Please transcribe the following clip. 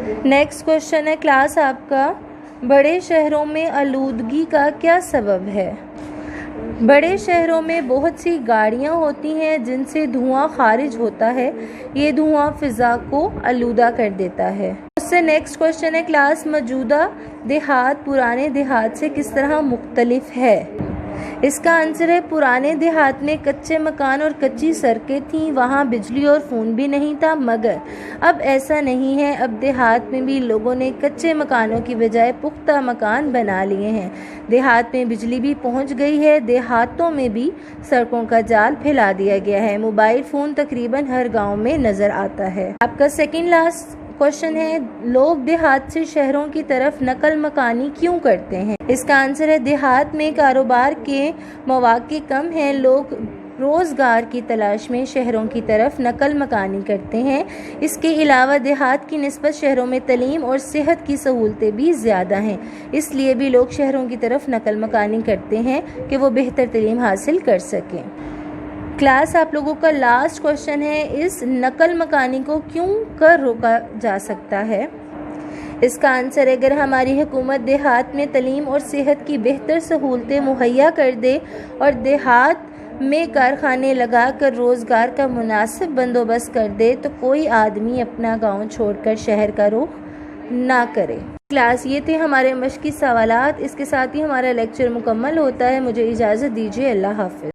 Next question है class आपका, बड़े शहरों में आलूदगी का क्या सबब है? बड़े शहरों में बहुत सी गाड़ियां होती हैं जिनसे धुआं खारिज होता है। ये धुआं फिज़ा को आलूदा कर देता है। उससे नेक्स्ट क्वेश्चन है क्लास, मौजूदा देहात पुराने देहात से किस तरह मुख्तलिफ है? इसका आंसर है पुराने देहात में कच्चे मकान और कच्ची सड़कें थीं, वहाँ बिजली और फ़ोन भी नहीं था। मगर अब ऐसा नहीं है, अब देहात में भी लोगों ने कच्चे मकानों की बजाय पुख्ता मकान बना लिए हैं। देहात में बिजली भी पहुंच गई है, देहातों में भी सड़कों का जाल फैला दिया गया है। मोबाइल फ़ोन तकरीबन हर गाँव में नज़र आता है। आपका सेकेंड लास्ट क्वेश्चन है, लोग देहात से शहरों की तरफ नकल मकानी क्यों करते हैं? इसका आंसर है देहात में कारोबार के मौके कम हैं, लोग रोज़गार की तलाश में शहरों की तरफ नकल मकानी करते हैं। इसके अलावा देहात की निस्बत शहरों में तालीम और सेहत की सहूलतें भी ज़्यादा हैं, इसलिए भी लोग शहरों की तरफ नकल मकानी करते हैं कि वो बेहतर तालीम हासिल कर सकें। क्लास आप लोगों का लास्ट क्वेश्चन है, इस नकल मकानी को क्यों कर रोका जा सकता है? इसका आंसर है, अगर हमारी हुकूमत देहात में तालीम और सेहत की बेहतर सहूलतें मुहैया कर दे और देहात में कारखाने लगाकर रोज़गार का मुनासिब बंदोबस्त कर दे तो कोई आदमी अपना गांव छोड़कर शहर का रुख ना करे। क्लास ये थे हमारे मश्की सवालात। इसके साथ ही हमारा लेक्चर मुकम्मल होता है। मुझे इजाज़त दीजिए। अल्लाह हाफ़िज़।